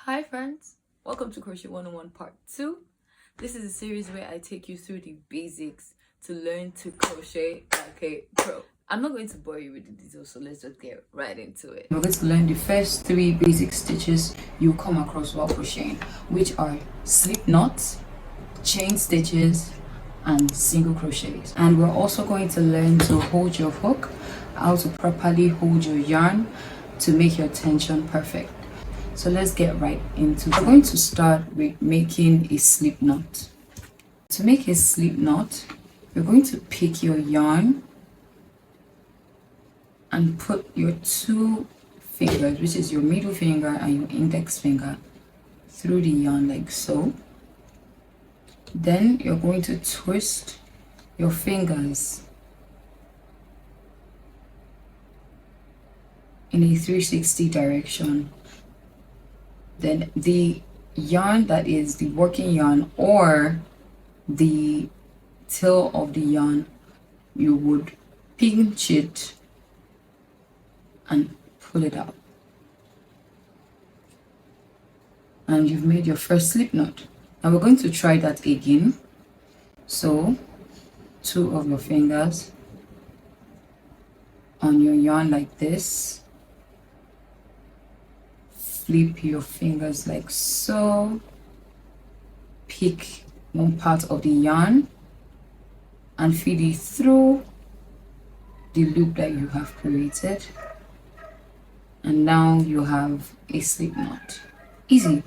Hi friends, welcome to Crochet 101 Part 2. This is a series where I take you through the basics to learn to crochet like a pro. I'm not going to bore you with the details, so let's just get right into it. We're going to learn the first 3 basic stitches you come across while crocheting, which are slip knots, chain stitches, and single crochets. And we're also going to learn to hold your hook, how to properly hold your yarn to make your tension perfect. So let's get right into it. We're going to start with making a slip knot. To make a slip knot, you're going to pick your yarn and put your 2 fingers, which is your middle finger and your index finger, through the yarn like so. Then you're going to twist your fingers in a 360 direction. Then the yarn that is the working yarn or the tail of the yarn, you would pinch it and pull it out. And you've made your first slip knot. Now we're going to try that again. So 2 of your fingers on your yarn like this. Flip your fingers like so. Pick one part of the yarn and feed it through the loop that you have created. And now you have a slip knot. Easy.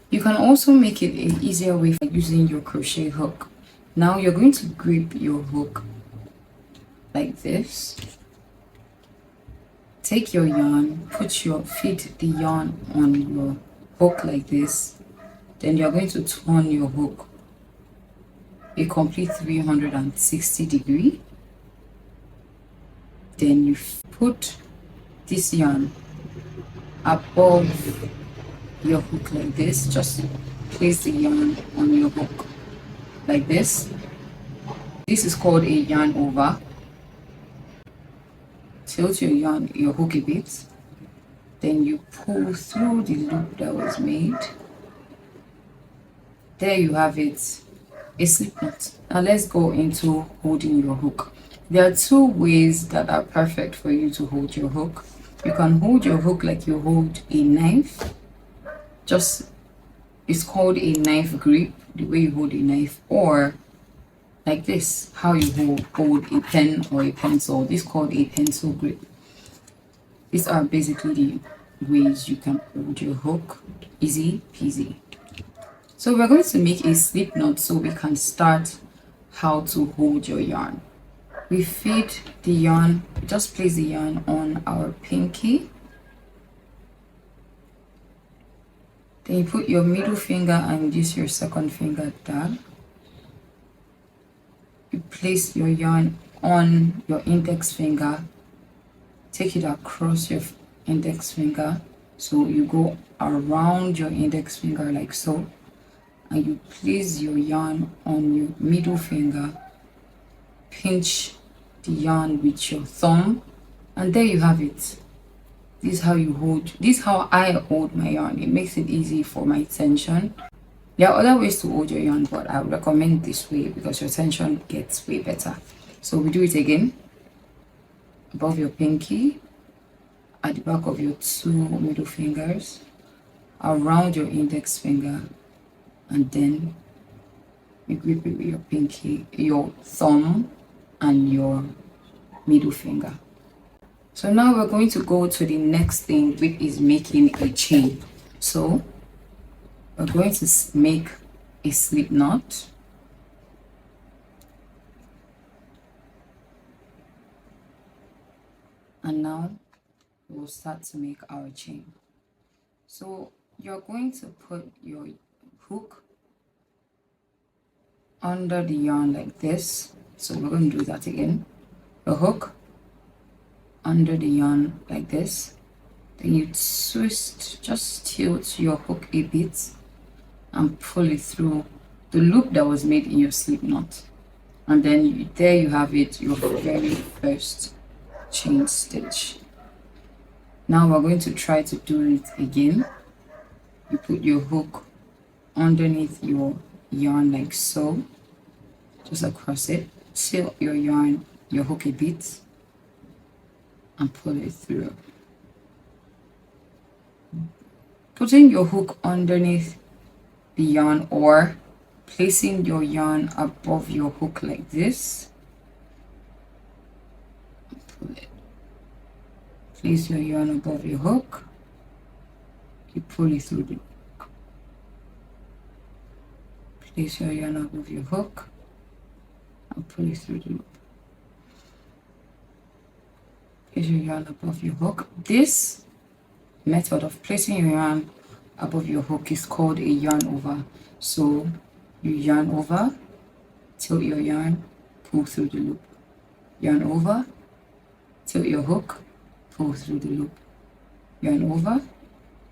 You can also make it an easier way by using your crochet hook. Now you're going to grip your hook like this. Take your yarn, feed the yarn on your hook like this. Then you're going to turn your hook a complete 360 degree. Then you put this yarn above your hook like this. Just place the yarn on your hook like this. This is called a yarn over. Tilt your hook a bit, then you pull through the loop that was made. There you have it, a slip knot. Now let's go into holding your hook. There are 2 ways that are perfect for you to hold your hook. You can hold your hook like you hold a knife. It's called a knife grip, the way you hold a knife, or like this, how you hold a pen or a pencil. This is called a pencil grip. These are basically the ways you can hold your hook. Easy peasy. So we're going to make a slip knot so we can start how to hold your yarn. We feed the yarn, just place the yarn on our pinky. Then you put your middle finger and use your second finger down. You place your yarn on your index finger, take it across your index finger, so you go around your index finger like so, and you place your yarn on your middle finger, pinch the yarn with your thumb, and there you have it. This is how I hold my yarn. It makes it easy for my tension. There are other ways to hold your yarn, but I would recommend this way because your tension gets way better. So we do it again. Above your pinky, at the back of your 2 middle fingers, around your index finger, and then you grip it with your pinky, your thumb, and your middle finger. So now we're going to go to the next thing, which is making a chain. So we're going to make a slip knot. And now we'll start to make our chain. So you're going to put your hook under the yarn like this. So we're going to do that again. The hook under the yarn like this. Then you twist, just tilt your hook a bit and pull it through the loop that was made in your slip knot. And then there you have it, your very first chain stitch. Now we're going to try to do it again. you put your hook underneath your yarn like so, just across it. Tilt your yarn, your hook a bit, and pull it through. Putting your hook underneath the yarn or placing your yarn above your hook like this. Pull it. Place your yarn above your hook. You pull it through the hook. Place your yarn above your hook and pull it through the loop. Place your yarn above your hook. This method of placing your yarn above your hook is called a yarn over. So you yarn over, tilt your yarn, pull through the loop. Yarn over, tilt your hook, pull through the loop. Yarn over,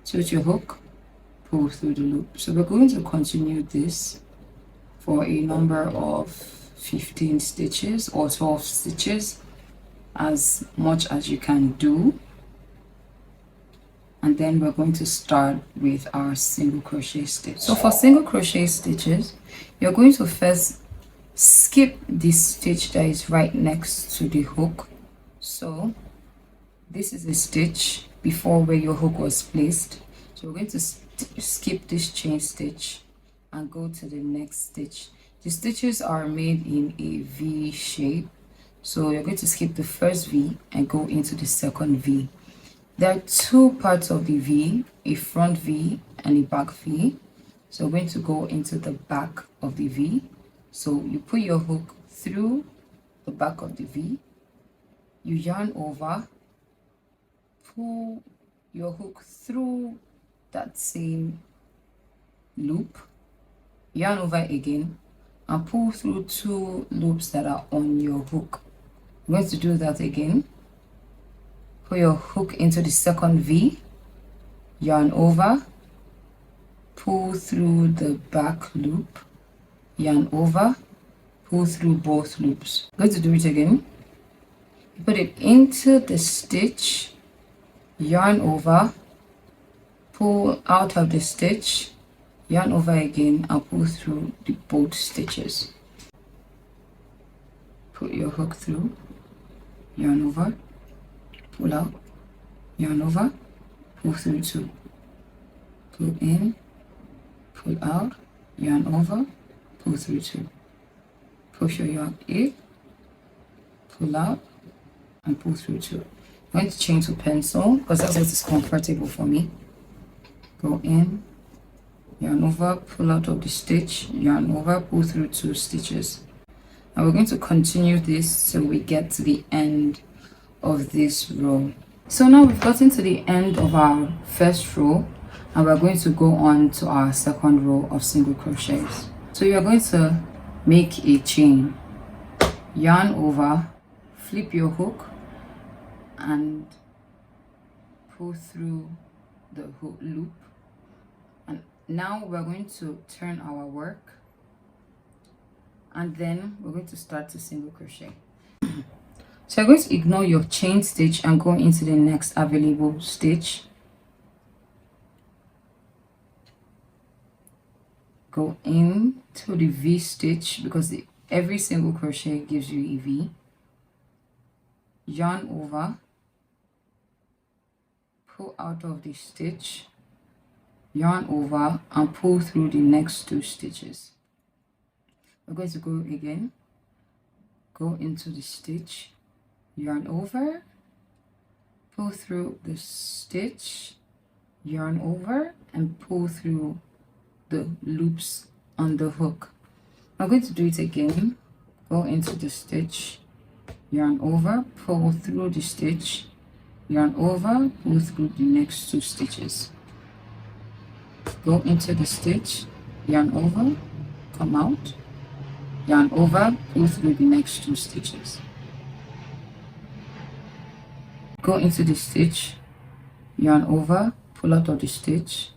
tilt your hook, pull through the loop. So we're going to continue this for a number of 15 stitches or 12 stitches, as much as you can do. And then we're going to start with our single crochet stitch. So for single crochet stitches, you're going to first skip this stitch that is right next to the hook. So this is a stitch before where your hook was placed. So we're going to skip this chain stitch and go to the next stitch. The stitches are made in a V shape. So you're going to skip the first V and go into the second V. There are two parts of the V, a front V and a back V. So we're going to go into the back of the V. So you put your hook through the back of the V, you yarn over, pull your hook through that same loop, yarn over again, and pull through two loops that are on your hook. I'm going to do that again. Put your hook into the second V, yarn over, pull through the back loop, yarn over, pull through both loops. I'm going to do it again. Put it into the stitch, yarn over, pull out of the stitch, yarn over again, and pull through the both stitches. Put your hook through, yarn over, pull out, yarn over, pull through two, pull in, pull out, yarn over, pull through two, push your yarn in, pull out, and pull through two. I'm going to chain to pencil because that's what is comfortable for me. Go in, yarn over, pull out of the stitch, yarn over, pull through two stitches. And we're going to continue this till we get to the end of this row. So now we've gotten to the end of our first row, and we're going to go on to our second row of single crochets. So you're going to make a chain, yarn over, flip your hook, and pull through the hook loop. And now we're going to turn our work, and then we're going to start to single crochet. So you're going to ignore your chain stitch and go into the next available stitch. Go into the V stitch because every single crochet gives you a V. Yarn over, pull out of the stitch, yarn over, and pull through the next two stitches. We're going to go again, go into the stitch, yarn over, pull through the stitch, yarn over, and pull through the loops on the hook. I'm going to do it again, go into the stitch, yarn over, pull through the stitch, yarn over, pull through the next two stitches. Go into the stitch, yarn over, come out, yarn over, pull through the next two stitches. Go into the stitch, yarn over, pull out of the stitch,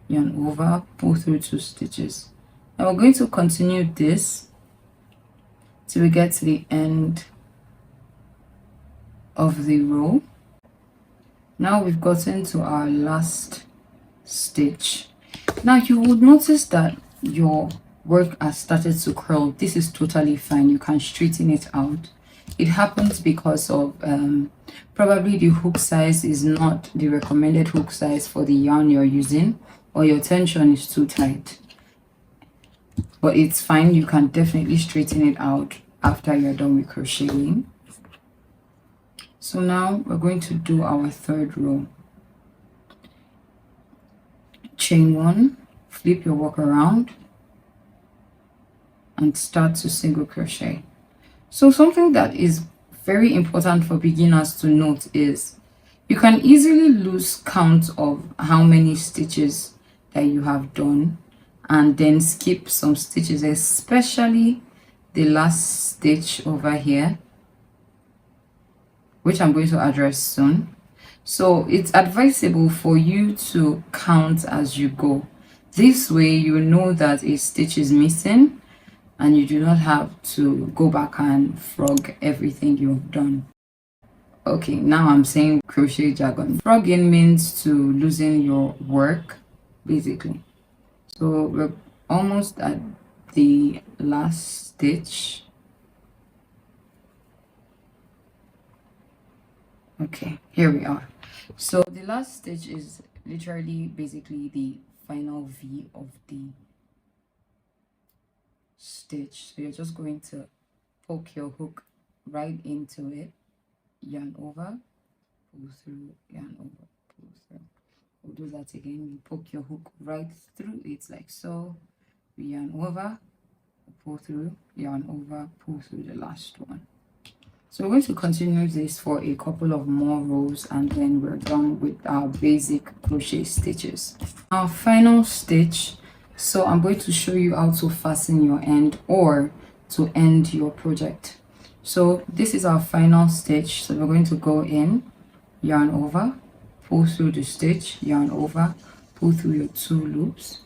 yarn over, pull through two stitches. Now we're going to continue this till we get to the end of the row. Now we've gotten to our last stitch. Now you would notice that your work has started to curl. This is totally fine. You can straighten it out. It happens because of probably the hook size is not the recommended hook size for the yarn you're using, or your tension is too tight. But it's fine. You can definitely straighten it out after you're done with crocheting. So now we're going to do our third row. Chain 1, flip your work around, and start to single crochet. So something that is very important for beginners to note is you can easily lose count of how many stitches that you have done and then skip some stitches, especially the last stitch over here, which I'm going to address soon. So it's advisable for you to count as you go. This way you know that a stitch is missing and you do not have to go back and frog everything you've done. Okay, now I'm saying crochet jargon. Frogging means to loosen your work, basically. So we're almost at the last stitch. Okay, here we are. So the last stitch is literally basically the final V of the stitch. So you're just going to poke your hook right into it, yarn over, pull through, yarn over, pull through. We'll do that again. You poke your hook right through it like so, yarn over, pull through, yarn over, pull through the last one. So we're going to continue this for a couple of more rows and then we're done with our basic crochet stitches. Our final stitch, so I'm going to show you how to fasten your end or to end your project. So this is our final stitch. So we're going to go in, yarn over, pull through the stitch, yarn over, pull through your 2 loops,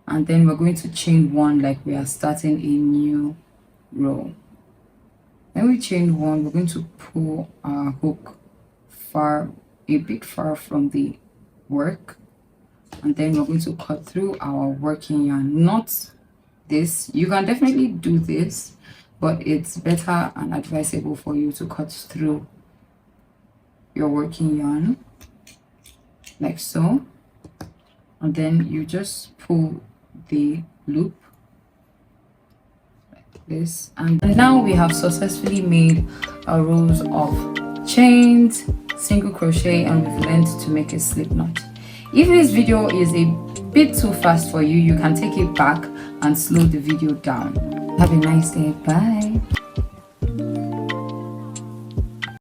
and then we're going to chain 1 like we are starting a new row. When we chain 1, we're going to pull our hook a bit far from the work, and then we're going to cut through our working yarn. Not this, you can definitely do this, but it's better and advisable for you to cut through your working yarn like so, and then you just pull the loop this, and now we have successfully made our rows of chains, single crochet, and we've learned to make a slip knot. If this video is a bit too fast for you, you can take it back and slow the video down. Have a nice day. Bye.